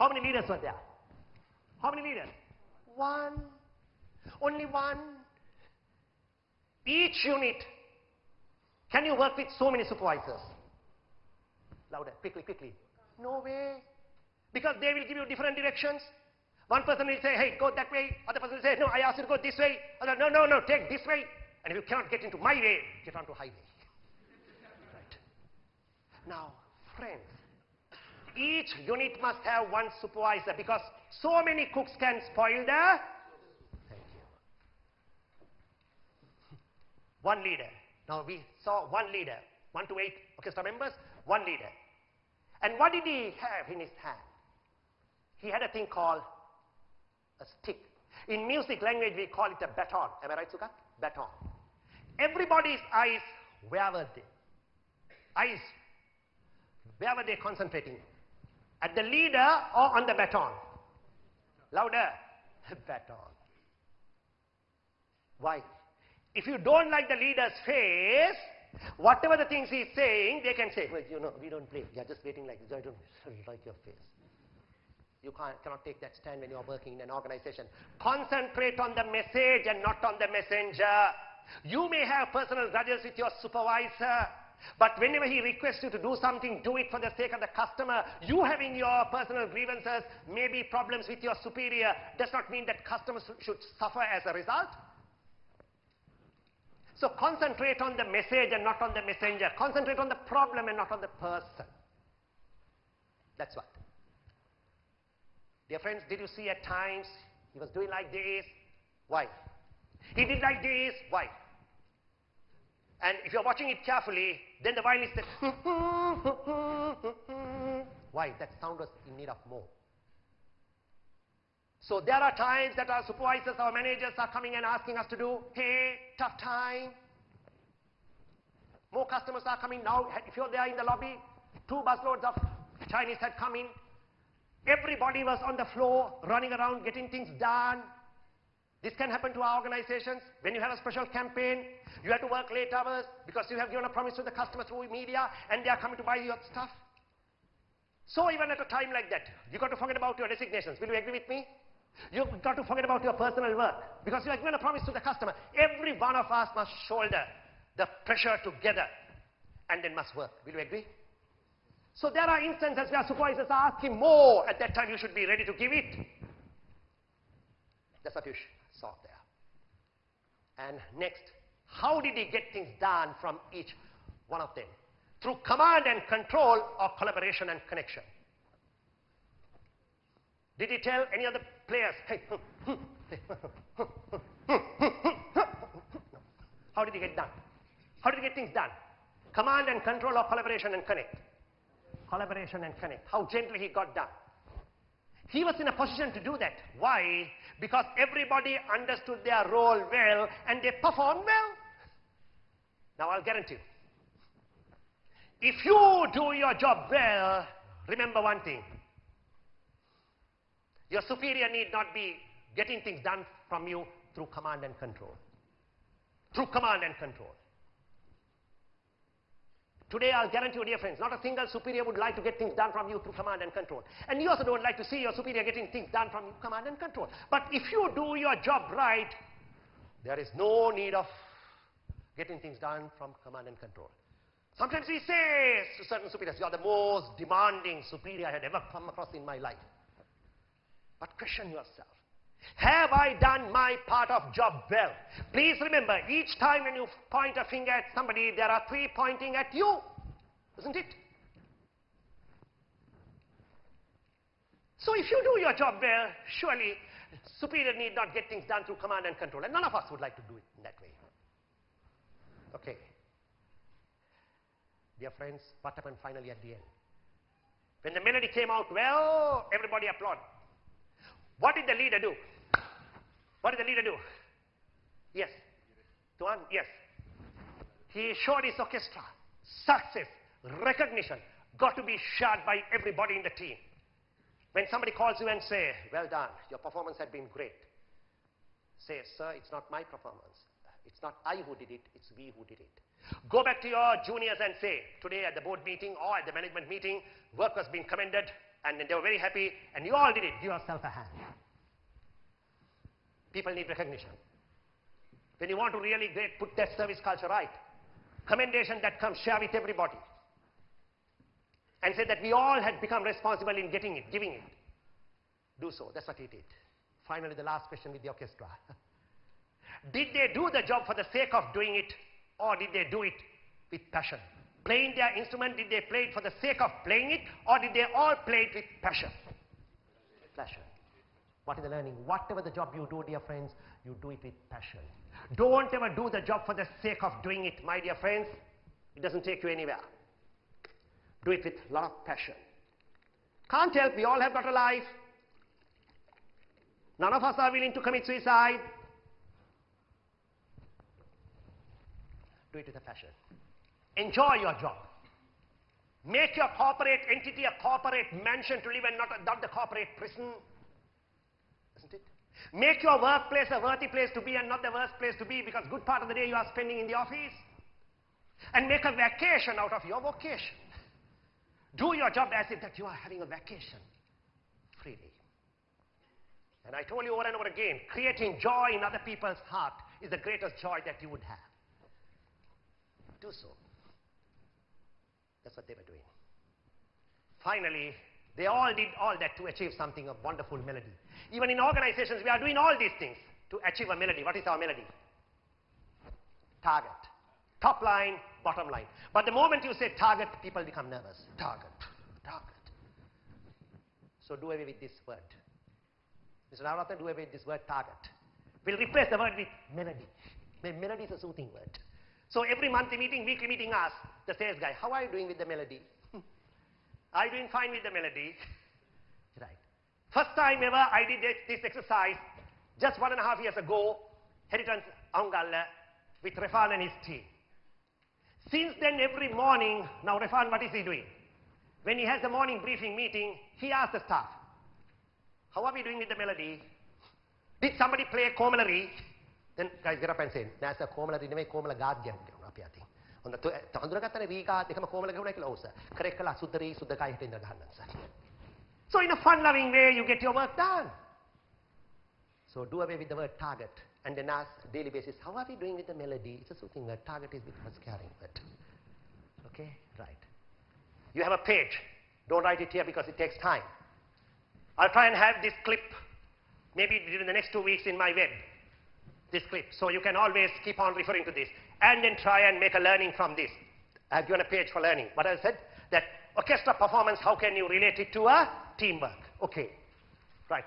How many leaders were there? How many leaders? One. Only one. Each unit. Can you work with so many supervisors? Louder, quickly, quickly. No way. Because they will give you different directions. One person will say, hey, go that way. Other person will say, no, I asked you to go this way. Other, no, no, no, take this way. And if you cannot get into my way, get onto highway. Right. Now, friends, each unit must have one supervisor because so many cooks can spoil the... Thank you. One leader. Now, we saw one leader. 1 to 8 orchestra members, one leader. And what did he have in his hand? He had a thing called a stick. In music language, we call it a baton. Am I right, Sukha? Baton. Everybody's eyes, where were they? Eyes, where were they concentrating? At the leader or on the baton? Louder. Baton. Why? If you don't like the leader's face, whatever the things he's saying, they can say, well, you know, we don't play. You're just waiting like this. I don't like your face. You cannot take that stand when you're working in an organization. Concentrate on the message and not on the messenger. You may have personal grudges with your supervisor, but whenever he requests you to do something, do it for the sake of the customer. You having your personal grievances, maybe problems with your superior, does not mean that customers should suffer as a result. So concentrate on the message and not on the messenger. Concentrate on the problem and not on the person. That's what. Dear friends, did you see at times he was doing like this? Why? He did like this. Why? And if you're watching it carefully, then the violinist said, why? That sound was in need of more. So there are times that our supervisors, our managers are coming and asking us to do, hey, tough time. More customers are coming now. If you're there in the lobby, 2 busloads of Chinese had come in. Everybody was on the floor, running around, getting things done. This can happen to our organizations. When you have a special campaign, you have to work late hours because you have given a promise to the customer through media and they are coming to buy your stuff. So even at a time like that, you got to forget about your designations. Will you agree with me? You've got to forget about your personal work because you have given a promise to the customer. Every one of us must shoulder the pressure together and then must work. Will you agree? So there are instances where supervisors are asking more. At that time, you should be ready to give it. That's what you saw there. And next, how did he get things done from each one of them? Through command and control or collaboration and connection. Did he tell any of the players, hey, how did he get done? How did he get things done? Command and control or collaboration and connect? Collaboration and connect. How gently he got done. He was in a position to do that. Why? Because everybody understood their role well and they performed well. Now I'll guarantee you. If you do your job well, remember one thing. Your superior need not be getting things done from you through command and control. Through command and control. Today, I'll guarantee you, dear friends, not a single superior would like to get things done from you through command and control. And you also don't like to see your superior getting things done from you, command and control. But if you do your job right, there is no need of getting things done from command and control. Sometimes we say to certain superiors, you are the most demanding superior I had ever come across in my life. But question yourself. Have I done my part of job well? Please remember, each time when you point a finger at somebody, there are 3 pointing at you. Isn't it? So if you do your job well, surely superior need not get things done through command and control. And none of us would like to do it in that way. Okay. Dear friends, what happened finally at the end? When the melody came out well, everybody applauded. What did the leader do? What did the leader do? Yes. Tuan, yes. He showed his orchestra. Success, recognition, got to be shared by everybody in the team. When somebody calls you and say, well done, your performance had been great. Say, sir, it's not my performance. It's not I who did it, it's we who did it. Go back to your juniors and say, today at the board meeting or at the management meeting, work was being commended. And then they were very happy, and you all did it. Give yourself a hand. People need recognition. When you want to really put that service culture right, commendation that comes, share with everybody. And say that we all had become responsible in getting it, giving it. Do so. That's what he did. Finally, the last question with the orchestra. Did they do the job for the sake of doing it, or did they do it with passion? Playing their instrument, did they play it for the sake of playing it, or did they all play it with passion? Passion. What is the learning? Whatever the job you do, dear friends, you do it with passion. Don't ever do the job for the sake of doing it, my dear friends. It doesn't take you anywhere. Do it with a lot of passion. Can't help, we all have got a life. None of us are willing to commit suicide. Do it with a passion. Enjoy your job. Make your corporate entity a corporate mansion to live and not the corporate prison. Isn't it? Make your workplace a worthy place to be and not the worst place to be, because good part of the day you are spending in the office. And make a vacation out of your vocation. Do your job as if that you are having a vacation freely. And I told you over and over again, creating joy in other people's heart is the greatest joy that you would have. Do so. That's what they were doing. Finally, they all did all that to achieve something, a wonderful melody. Even in organizations, we are doing all these things to achieve a melody. What is our melody? Target. Top line, bottom line. But the moment you say target, people become nervous. Target, target. So do away with this word. Mr. Navarathan, do away with this word target. We'll replace the word with melody. Melody is a soothing word. So every monthly meeting, weekly meeting, ask the sales guy, how are you doing with the melody? Are you doing fine with the melody? Right. First time ever I did this exercise, just 1.5 years ago, Heritage Angala, with Refan and his team. Since then, every morning, now Refan, what is he doing? When he has the morning briefing meeting, he asks the staff, how are we doing with the melody? Did somebody play Komalari? Then guys get up and say, Nasa Komalari නෙමෙයි Komala ගාද්‍යයක් කරනවා අපි අතින්. හොඳ හඳුනාගත්තනේ වීගාත් එකම Komala ගහුණා කියලා ඔව් sir. කරෙක් කළා සුද්දරි සුද්දකයි හිටින්න ගහන්න sir. So in a fun loving way you get your work done. So do away with the word target and then ask daily basis, how are we doing with the melody? It's a soothing word. Target is because caring word. Okay? Right. You have a page. Don't write it here because it takes time. I'll try and have this clip maybe during the next 2 weeks in my web. This clip. So you can always keep on referring to this. And then try and make a learning from this. I've given a page for learning. But I said that orchestra performance, how can you relate it to a teamwork? Okay. Right.